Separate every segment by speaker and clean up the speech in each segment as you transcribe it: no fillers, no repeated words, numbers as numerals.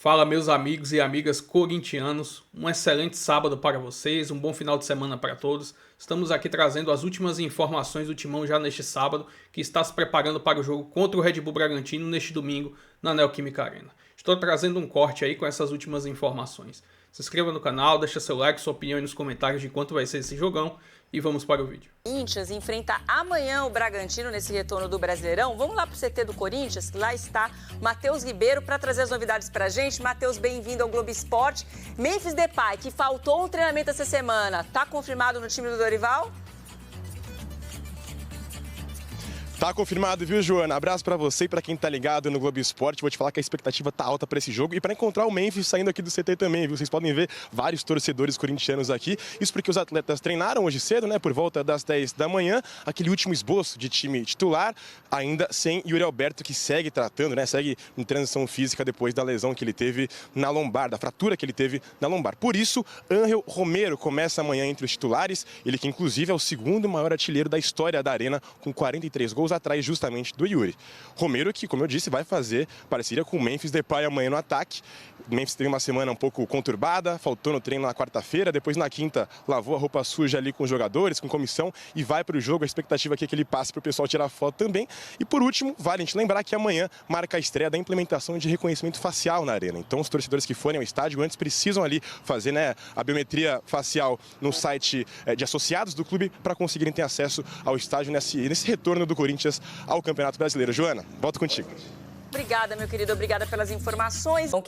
Speaker 1: Fala, meus amigos e amigas corintianos, um excelente sábado para vocês, um bom final de semana para todos. Estamos aqui trazendo as últimas informações do Timão já neste sábado, que está se preparando para o jogo contra o Red Bull Bragantino neste domingo na Neoquímica Arena. Estou trazendo um corte aí com essas últimas informações. Se inscreva no canal, deixa seu like, sua opinião aí nos comentários de quanto vai ser esse jogão e vamos para o vídeo.
Speaker 2: Corinthians enfrenta amanhã o Bragantino nesse retorno do Brasileirão. Vamos lá para o CT do Corinthians, que lá está Matheus Ribeiro para trazer as novidades para a gente. Matheus, bem-vindo ao Globo Esporte. Memphis Depay, que faltou um treinamento essa semana, está confirmado no time do Dorival?
Speaker 3: Tá confirmado, viu, Joana? Abraço pra você e pra quem tá ligado no Globo Esporte. Vou te falar que a expectativa tá alta pra esse jogo e pra encontrar o Memphis saindo aqui do CT também, viu? Vocês podem ver vários torcedores corintianos aqui. Isso porque os atletas treinaram hoje cedo, né? Por volta das 10 da manhã. Aquele último esboço de time titular, ainda sem Yuri Alberto, que segue tratando, né? Segue em transição física depois da lesão que ele teve na lombar, da fratura que ele teve na lombar. Por isso, Ángel Romero começa amanhã entre os titulares. Ele que, inclusive, é o segundo maior artilheiro da história da Arena, com 43 gols atrás justamente do Yuri. Romero que, como eu disse, vai fazer parceria com o Memphis Depay amanhã no ataque. O Memphis teve uma semana um pouco conturbada, faltou no treino na quarta-feira, depois na quinta lavou a roupa suja ali com os jogadores, com comissão e vai para o jogo. A expectativa aqui é que ele passe para o pessoal tirar foto também. E por último, vale a gente lembrar que amanhã marca a estreia da implementação de reconhecimento facial na Arena. Então os torcedores que forem ao estádio antes precisam ali fazer, né, a biometria facial no site de associados do clube para conseguirem ter acesso ao estádio nesse retorno do Corinthians ao Campeonato Brasileiro. Joana, volto contigo.
Speaker 2: Obrigada, meu querido. Obrigada pelas informações. Então,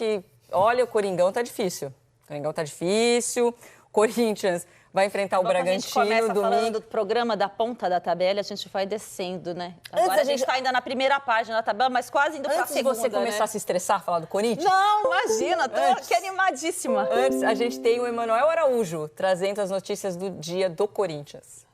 Speaker 2: olha, o Coringão tá difícil. O Coringão tá difícil. Corinthians vai enfrentar o Bragantino.
Speaker 4: A gente começa
Speaker 2: domingo.
Speaker 4: falando do programa da ponta da tabela, a gente vai descendo, né? Agora a gente tá ainda na primeira página da tabela, mas quase indo pra segunda,
Speaker 2: Antes de você começar a se estressar, falar do Corinthians?
Speaker 4: Não, imagina, tô aqui animadíssima.
Speaker 2: Antes, a gente tem o Emanuel Araújo trazendo as notícias do dia do Corinthians.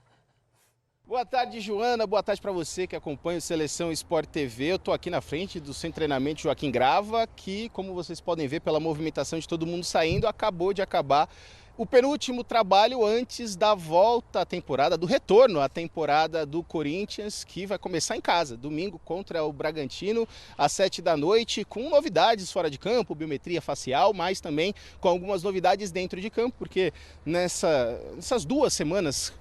Speaker 5: Boa tarde, Joana. Boa tarde para você que acompanha o Seleção Sport TV. Eu estou aqui na frente do Centro de Treinamento Joaquim Grava, que, como vocês podem ver pela movimentação de todo mundo saindo, acabou de acabar o penúltimo trabalho antes da volta à temporada, do retorno à temporada do Corinthians, que vai começar em casa, domingo contra o Bragantino, às 7 da noite, com novidades fora de campo, biometria facial, mas também com algumas novidades dentro de campo, porque nessas 2 semanas,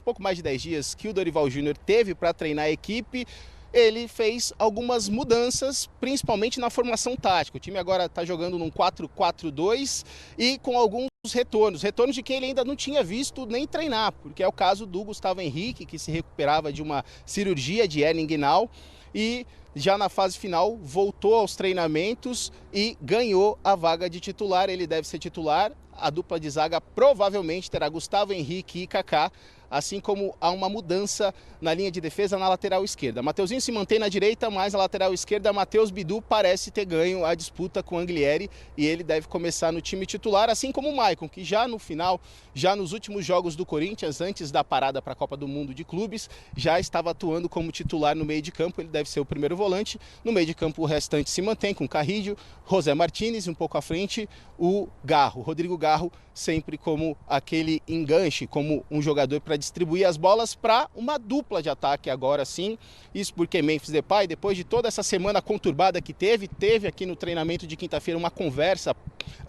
Speaker 5: pouco mais de 10 dias que o Dorival Júnior teve para treinar a equipe, ele fez algumas mudanças, principalmente na formação tática. O time agora está jogando num 4-4-2 e com alguns retornos de quem ele ainda não tinha visto nem treinar, porque é o caso do Gustavo Henrique, que se recuperava de uma cirurgia de hernia inguinal e já na fase final voltou aos treinamentos e ganhou a vaga de titular. Ele deve ser titular. A dupla de zaga provavelmente terá Gustavo Henrique e Kaká, assim como há uma mudança na linha de defesa na lateral esquerda. Mateuzinho se mantém na direita, mas na lateral esquerda, Matheus Bidu parece ter ganho a disputa com o Anglieri e ele deve começar no time titular, assim como o Maicon, que já no final, já nos últimos jogos do Corinthians, antes da parada para a Copa do Mundo de Clubes, já estava atuando como titular no meio de campo. Ele deve ser o primeiro volante. No meio de campo o restante se mantém com Carrillo, José Martínez e um pouco à frente o Garro, Rodrigo Garro, sempre como aquele enganche, como um jogador para distribuir as bolas para uma dupla de ataque agora sim. Isso porque Memphis Depay, depois de toda essa semana conturbada que teve aqui no treinamento de quinta-feira uma conversa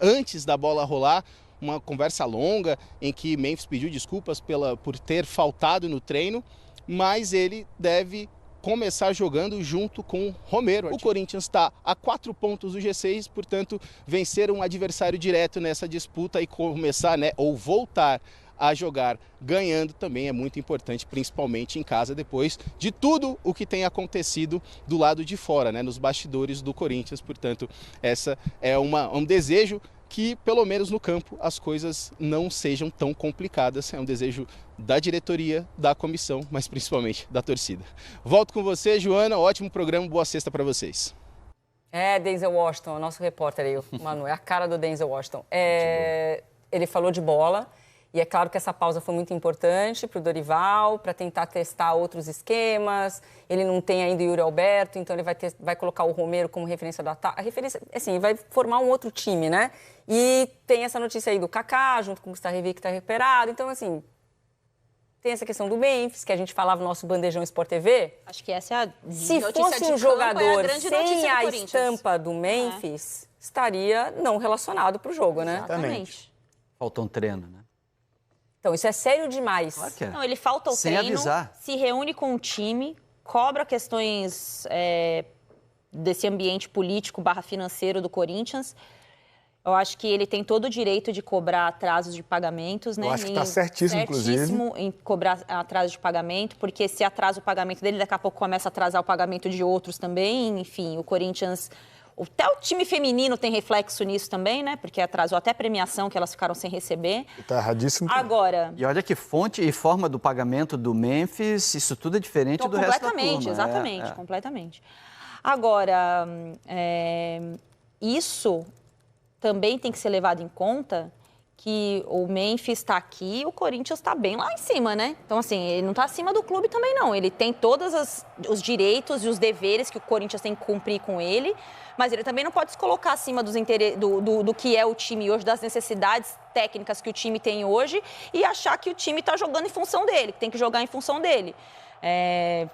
Speaker 5: antes da bola rolar, uma conversa longa em que Memphis pediu desculpas por ter faltado no treino, mas ele deve começar jogando junto com Romero. O Corinthians está a 4 pontos do G6, portanto, vencer um adversário direto nessa disputa e começar, né, ou voltar a jogar ganhando também é muito importante, principalmente em casa, depois de tudo o que tem acontecido do lado de fora, né, nos bastidores do Corinthians. Portanto, essa é um desejo que, pelo menos no campo, as coisas não sejam tão complicadas. É um desejo da diretoria, da comissão, mas principalmente da torcida. Volto com você, Joana. Ótimo programa, boa sexta para vocês.
Speaker 2: Denzel Washington, nosso repórter aí, Manu, é a cara do Denzel Washington. Ele falou de bola. E é claro que essa pausa foi muito importante para o Dorival, para tentar testar outros esquemas. Ele não tem ainda o Yuri Alberto, então ele vai colocar o Romero como referência do ataque. A referência, assim, vai formar um outro time, né? E tem essa notícia aí do Kaká, junto com o Gustavo Henrique, que está recuperado. Então, assim, tem essa questão do Memphis, que a gente falava no nosso Bandejão Sport TV.
Speaker 4: Acho que essa é a
Speaker 2: Se
Speaker 4: notícia
Speaker 2: fosse
Speaker 4: de
Speaker 2: um
Speaker 4: campo,
Speaker 2: jogador
Speaker 4: grande
Speaker 2: sem
Speaker 4: notícia do
Speaker 2: a
Speaker 4: Corinthians.
Speaker 2: estampa do Memphis, estaria não relacionado para o jogo, né?
Speaker 4: Exatamente.
Speaker 6: Faltou um treino, né?
Speaker 2: Então, isso é sério demais.
Speaker 6: Claro que é.
Speaker 4: Não, ele falta o
Speaker 6: Sem
Speaker 4: treino,
Speaker 6: avisar.
Speaker 4: se reúne com o time, cobra questões desse ambiente político / financeiro do Corinthians. Eu acho que ele tem todo o direito de cobrar atrasos de pagamentos, né?
Speaker 7: Eu acho que está certíssimo, inclusive.
Speaker 4: Certíssimo em cobrar atraso de pagamento, porque se atrasa o pagamento dele, daqui a pouco começa a atrasar o pagamento de outros também. Enfim, o Corinthians... Até o time feminino tem reflexo nisso também, né? Porque atrasou até premiação que elas ficaram sem receber.
Speaker 7: Está erradíssimo.
Speaker 4: Agora...
Speaker 6: E olha que fonte e forma do pagamento do Memphis, isso tudo é diferente do resto da turma.
Speaker 4: Completamente, exatamente, completamente. Agora, isso também tem que ser levado em conta que o Memphis está aqui e o Corinthians está bem lá em cima, né? Então, assim, ele não está acima do clube também, não. Ele tem todos os direitos e os deveres que o Corinthians tem que cumprir com ele, mas ele também não pode se colocar acima do que é o time hoje, das necessidades técnicas que o time tem hoje e achar que o time está jogando em função dele, que tem que jogar em função dele.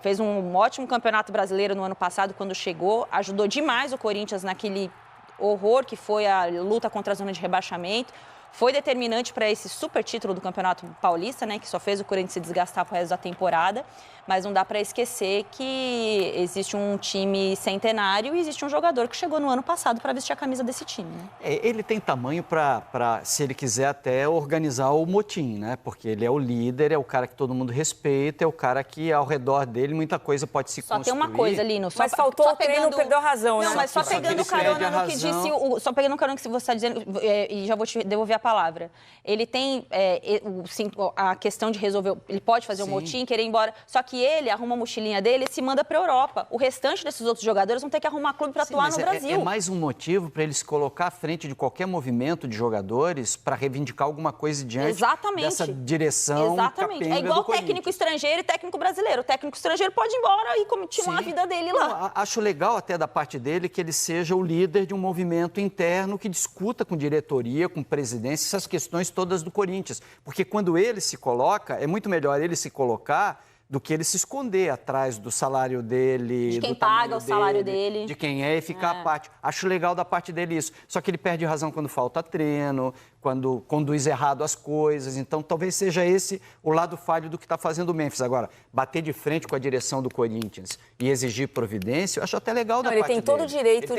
Speaker 4: Fez um ótimo campeonato brasileiro no ano passado, quando chegou, ajudou demais o Corinthians naquele horror que foi a luta contra a zona de rebaixamento. Foi determinante para esse super título do Campeonato Paulista, né, que só fez o Corinthians se desgastar pro resto da temporada, mas não dá para esquecer que existe um time centenário e existe um jogador que chegou no ano passado para vestir a camisa desse time, né?
Speaker 6: Ele tem tamanho para, se ele quiser, até organizar o motim, né? Porque ele é o líder, é o cara que todo mundo respeita, é o cara que ao redor dele muita coisa pode se construir.
Speaker 4: Só tem uma coisa, Lino.
Speaker 2: Mas faltou o treino, perdeu a razão,
Speaker 4: não,
Speaker 2: né?
Speaker 4: mas só pegando carona no que disse... Só pegando carona no que você está dizendo, e já vou te devolver a palavra. Ele tem a questão de resolver... Ele pode fazer um motim, querer ir embora. Só que ele arruma a mochilinha dele e se manda para a Europa. O restante desses outros jogadores vão ter que arrumar clube para atuar no Brasil.
Speaker 6: É mais um motivo para ele se colocar à frente de qualquer movimento de jogadores para reivindicar alguma coisa diante dessa direção capenga.
Speaker 4: É igual
Speaker 6: do
Speaker 4: técnico estrangeiro e técnico brasileiro. O técnico estrangeiro pode ir embora e continuar a vida dele lá.
Speaker 6: Não, acho legal até da parte dele que ele seja o líder de um movimento interno que discuta com diretoria, com presidência, essas questões todas do Corinthians. Porque quando ele se coloca, é muito melhor ele se colocar do que ele se esconder atrás do salário dele,
Speaker 4: de quem
Speaker 6: do
Speaker 4: paga o salário dele,
Speaker 6: de quem é e ficar à parte. Acho legal da parte dele isso. Só que ele perde razão quando falta treino, quando conduz errado as coisas. Então, talvez seja esse o lado falho do que está fazendo o Memphis. Agora, bater de frente com a direção do Corinthians e exigir providência, eu acho até legal da parte dele.
Speaker 2: Ele tem todo o direito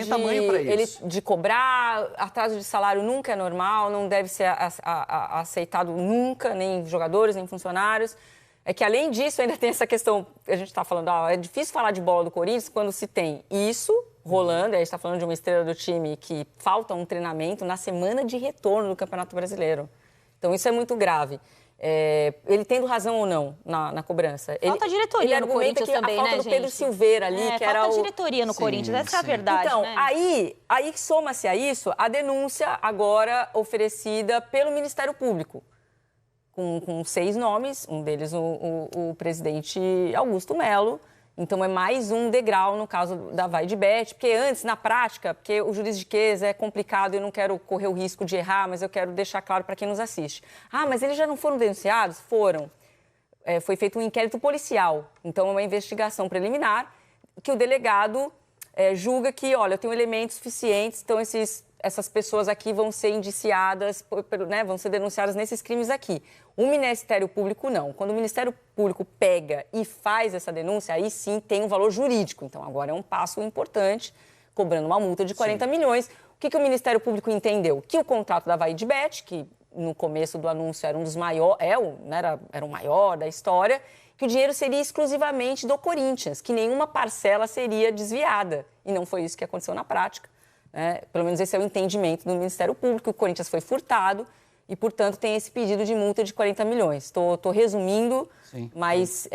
Speaker 6: de
Speaker 2: cobrar. Atraso de salário nunca é normal, não deve ser aceitado nunca, nem jogadores, nem funcionários. É que, além disso, ainda tem essa questão, a gente está falando, é difícil falar de bola do Corinthians quando se tem isso rolando, a gente está falando de uma estrela do time que falta um treinamento na semana de retorno do Campeonato Brasileiro. Então, isso é muito grave. Ele tendo razão ou não na cobrança.
Speaker 4: Falta diretoria no Corinthians também, né, gente?
Speaker 2: A falta do Pedro Silveira ali, que era o...
Speaker 4: Falta diretoria no Corinthians, essa é a verdade,
Speaker 2: Então,
Speaker 4: né?
Speaker 2: aí soma-se a isso a denúncia agora oferecida pelo Ministério Público. Com 6 nomes, um deles o presidente Augusto Melo. Então, é mais um degrau no caso da Vai de Bet, porque antes, na prática, porque o juridiquês é complicado e eu não quero correr o risco de errar, mas eu quero deixar claro para quem nos assiste. Mas eles já não foram denunciados? Foram. Foi feito um inquérito policial, então é uma investigação preliminar que o delegado julga que, olha, eu tenho elementos suficientes, então essas pessoas aqui vão ser indiciadas, né, vão ser denunciadas nesses crimes aqui. O Ministério Público não. Quando o Ministério Público pega e faz essa denúncia, aí sim tem um valor jurídico. Então, agora é um passo importante, cobrando uma multa de 40 milhões. O que o Ministério Público entendeu? Que o contrato da Vai de Bet, que no começo do anúncio era um dos maiores, era o maior da história, que o dinheiro seria exclusivamente do Corinthians, que nenhuma parcela seria desviada. E não foi isso que aconteceu na prática. Pelo menos esse é o entendimento do Ministério Público. O Corinthians foi furtado e, portanto, tem esse pedido de multa de 40 milhões. Estou resumindo, mas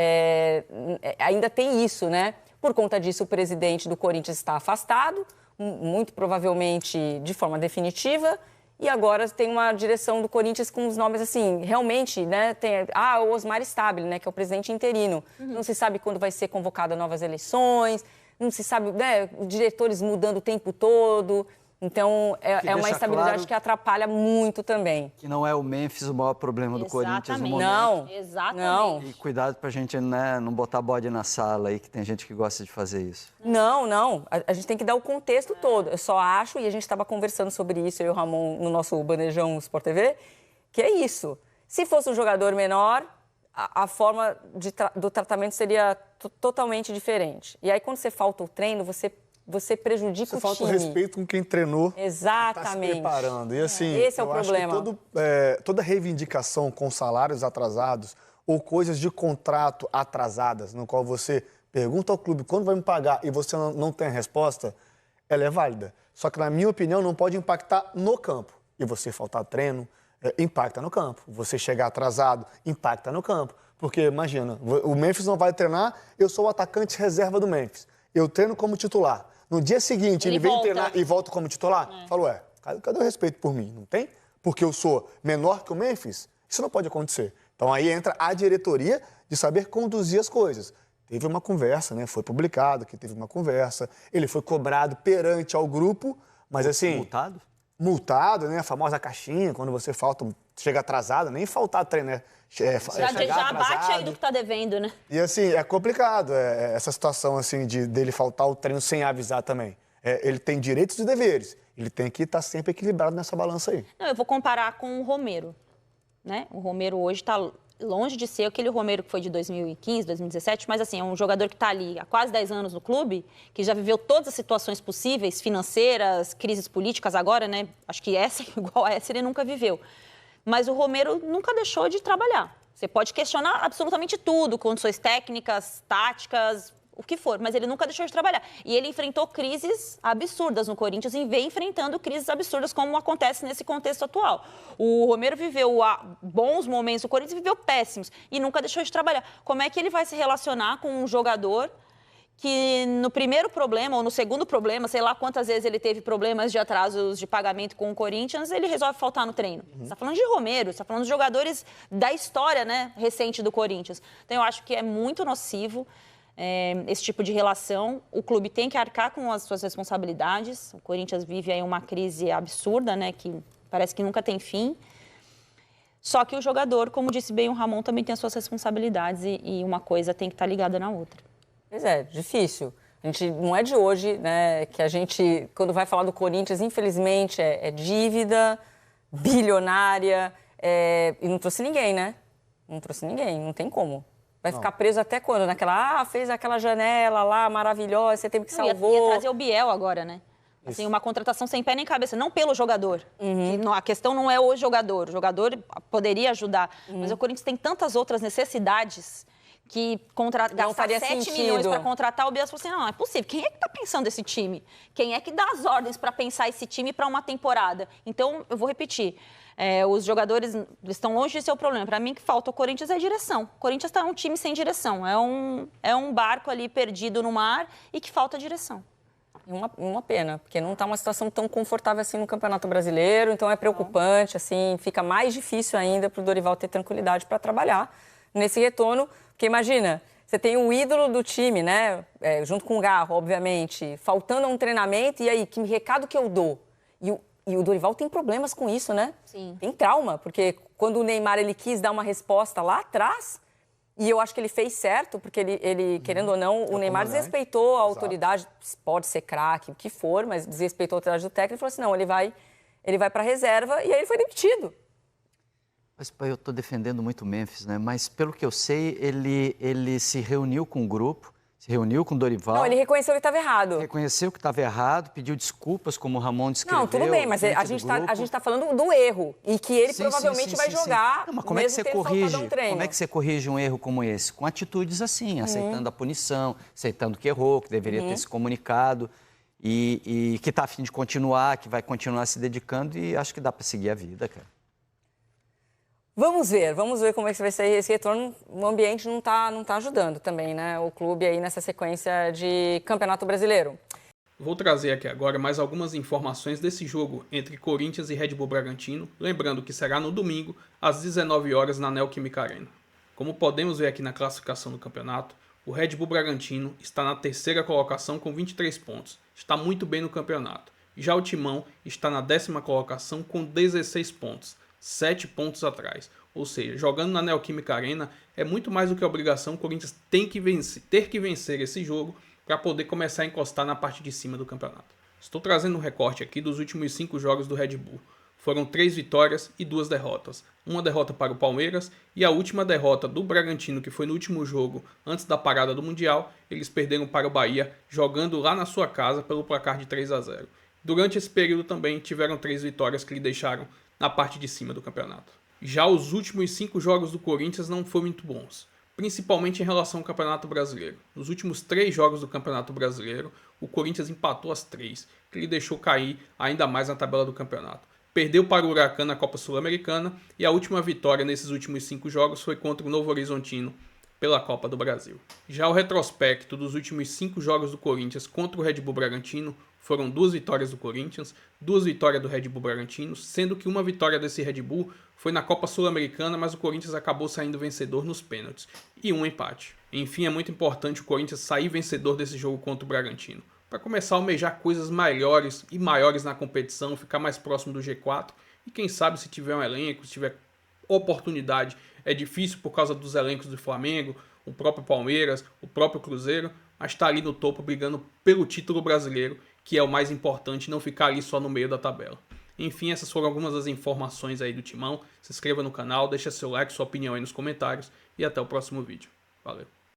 Speaker 2: ainda tem isso, né? Por conta disso, o presidente do Corinthians está afastado, muito provavelmente de forma definitiva, e agora tem uma direção do Corinthians com os nomes, assim, realmente, né? Tem o Osmar Stabile, né? Que é o presidente interino. Não se sabe quando vai ser convocada novas eleições, não se sabe, né, diretores mudando o tempo todo. Então, é uma
Speaker 6: deixa
Speaker 2: instabilidade
Speaker 6: claro
Speaker 2: que atrapalha muito também.
Speaker 6: que não é o Memphis o maior problema do Corinthians no momento.
Speaker 2: Não,
Speaker 4: Exatamente.
Speaker 2: não.
Speaker 6: E cuidado pra gente, né, não botar bode na sala aí, que tem gente que gosta de fazer isso.
Speaker 2: Não. A gente tem que dar o contexto todo. Eu só acho, e a gente estava conversando sobre isso, eu e o Ramon, no nosso Bandejão Sport TV, que é isso. Se fosse um jogador menor, a forma do tratamento seria totalmente diferente. E aí, quando você falta o treino, você prejudica
Speaker 7: Você
Speaker 2: o
Speaker 7: falta o
Speaker 2: time.
Speaker 7: respeito com quem treinou.
Speaker 2: Exatamente.
Speaker 7: Está se preparando. E assim,
Speaker 2: Esse é o
Speaker 7: eu acho
Speaker 2: problema.
Speaker 7: que toda reivindicação com salários atrasados ou coisas de contrato atrasadas, no qual você pergunta ao clube quando vai me pagar e você não tem a resposta, ela é válida. Só que, na minha opinião, não pode impactar no campo. E você faltar treino, impacta no campo. Você chegar atrasado, impacta no campo. Porque, imagina, o Memphis não vai treinar, eu sou o atacante reserva do Memphis. Eu treino como titular. No dia seguinte, ele vem treinar e volta como titular? Falo, cadê o respeito por mim? Não tem? Porque eu sou menor que o Memphis? Isso não pode acontecer. Então aí entra a diretoria de saber conduzir as coisas. Teve uma conversa, né? Foi publicado que teve uma conversa. Ele foi cobrado perante ao grupo, mas assim...
Speaker 6: Multado?
Speaker 7: Multado, né? A famosa caixinha, quando você chega atrasado, nem faltar treino, né?
Speaker 4: Já bate aí do que tá devendo, né?
Speaker 7: E assim, é complicado essa situação assim dele faltar o treino sem avisar também. Ele tem direitos e deveres. Ele tem que estar sempre equilibrado nessa balança aí.
Speaker 4: Não, eu vou comparar com o Romero, né? O Romero hoje está longe de ser aquele Romero que foi de 2015, 2017, mas assim, é um jogador que está ali há quase 10 anos no clube, que já viveu todas as situações possíveis, financeiras, crises políticas agora, né? Acho que essa, igual a essa, ele nunca viveu. Mas o Romero nunca deixou de trabalhar. Você pode questionar absolutamente tudo, condições técnicas, táticas, o que for, mas ele nunca deixou de trabalhar. E ele enfrentou crises absurdas no Corinthians e vem enfrentando crises absurdas como acontece nesse contexto atual. O Romero viveu bons momentos no Corinthians e viveu péssimos e nunca deixou de trabalhar. Como é que ele vai se relacionar com um jogador que no primeiro problema ou no segundo problema, sei lá quantas vezes ele teve problemas de atrasos de pagamento com o Corinthians, ele resolve faltar no treino? Você está falando de Romero, você está falando de jogadores da história, né, recente do Corinthians. Então eu acho que é muito nocivo esse tipo de relação. O clube tem que arcar com as suas responsabilidades. O Corinthians vive aí uma crise absurda, né, que parece que nunca tem fim. Só que o jogador, como disse bem o Ramon, também tem as suas responsabilidades e uma coisa tem que estar ligada na outra.
Speaker 2: Pois é, difícil. A gente, não é de hoje, né, que a gente, quando vai falar do Corinthians, infelizmente, é dívida bilionária, e não trouxe ninguém, né? Não trouxe ninguém, não tem como. Vai ficar preso até quando? Fez aquela janela lá maravilhosa, você teve que salvou.
Speaker 4: Ia trazer o Biel agora, né? Assim, uma contratação sem pé nem cabeça, não pelo jogador. A questão não é o jogador poderia ajudar, mas o Corinthians tem tantas outras necessidades que gastar 7 milhões para contratar o Biel. Você falou assim, não é possível. Quem é que está pensando esse time? Quem é que dá as ordens para pensar esse time para uma temporada? Então, eu vou repetir. Os jogadores estão longe de ser o problema. Para mim, o que falta ao Corinthians é direção. O Corinthians está um time sem direção. É um barco ali perdido no mar e que falta direção.
Speaker 2: Uma pena, porque não está uma situação tão confortável assim no Campeonato Brasileiro, então é preocupante, assim, fica mais difícil ainda para o Dorival ter tranquilidade para trabalhar nesse retorno, porque imagina, você tem o ídolo do time, né, junto com o Garro, obviamente, faltando a um treinamento, e aí, que recado que eu dou? E o Dorival tem problemas com isso, né?
Speaker 4: Sim.
Speaker 2: Tem trauma, porque quando o Neymar ele quis dar uma resposta lá atrás, e eu acho que ele fez certo, porque ele querendo ou não, o Neymar desrespeitou a autoridade, pode ser craque, o que for, mas desrespeitou a autoridade do técnico e falou assim, não, ele vai para a reserva, e aí ele foi demitido.
Speaker 6: Mas eu estou defendendo muito o Memphis, né? Mas pelo que eu sei, ele se reuniu com o grupo, se reuniu com o Dorival.
Speaker 2: Não, ele reconheceu que estava errado.
Speaker 6: Reconheceu que estava errado, pediu desculpas, como o Ramon descreveu.
Speaker 2: Não, tudo bem, mas a gente tá falando do erro. E que ele provavelmente vai jogar.
Speaker 6: Não, mas como é que você corrige? Como é que você corrige um erro como esse? Com atitudes assim, aceitando a punição, aceitando que errou, que deveria ter se comunicado. E que está a fim de continuar, que vai continuar se dedicando, e acho que dá para seguir a vida, cara.
Speaker 2: Vamos ver como é que vai ser esse retorno. O ambiente não tá ajudando também, né? O clube aí nessa sequência de Campeonato Brasileiro.
Speaker 1: Vou trazer aqui agora mais algumas informações desse jogo entre Corinthians e Red Bull Bragantino, lembrando que será no domingo, às 19 horas na Neoquímica Arena. Como podemos ver aqui na classificação do campeonato, o Red Bull Bragantino está na terceira colocação com 23 pontos. Está muito bem no campeonato. Já o Timão está na 10ª colocação com 16 pontos, 7 pontos atrás. Ou seja, jogando na Neoquímica Arena é muito mais do que obrigação, o Corinthians tem que vencer esse jogo para poder começar a encostar na parte de cima do campeonato. Estou trazendo um recorte aqui dos últimos 5 jogos do Red Bull. Foram 3 vitórias e 2 derrotas. Uma derrota para o Palmeiras e a última derrota do Bragantino, que foi no último jogo antes da parada do Mundial. Eles perderam para o Bahia, jogando lá na sua casa pelo placar de 3-0. Durante esse período também tiveram 3 vitórias que lhe deixaram na parte de cima do campeonato. Já os últimos 5 jogos do Corinthians não foram muito bons, principalmente em relação ao Campeonato Brasileiro. Nos últimos 3 jogos do Campeonato Brasileiro, o Corinthians empatou as 3, que lhe deixou cair ainda mais na tabela do campeonato. Perdeu para o Huracan na Copa Sul-Americana e a última vitória nesses últimos 5 jogos foi contra o Novo Horizontino pela Copa do Brasil. Já o retrospecto dos últimos 5 jogos do Corinthians contra o Red Bull Bragantino foram 2 vitórias do Corinthians, 2 vitórias do Red Bull Bragantino, sendo que uma vitória desse Red Bull foi na Copa Sul-Americana, mas o Corinthians acabou saindo vencedor nos pênaltis, e um empate. Enfim, é muito importante o Corinthians sair vencedor desse jogo contra o Bragantino, para começar a almejar coisas melhores e maiores na competição, ficar mais próximo do G4, e quem sabe se tiver um elenco, se tiver oportunidade, é difícil por causa dos elencos do Flamengo, o próprio Palmeiras, o próprio Cruzeiro, mas está ali no topo brigando pelo título brasileiro, que é o mais importante, não ficar ali só no meio da tabela. Enfim, essas foram algumas das informações aí do Timão. Se inscreva no canal, deixa seu like, sua opinião aí nos comentários e até o próximo vídeo. Valeu!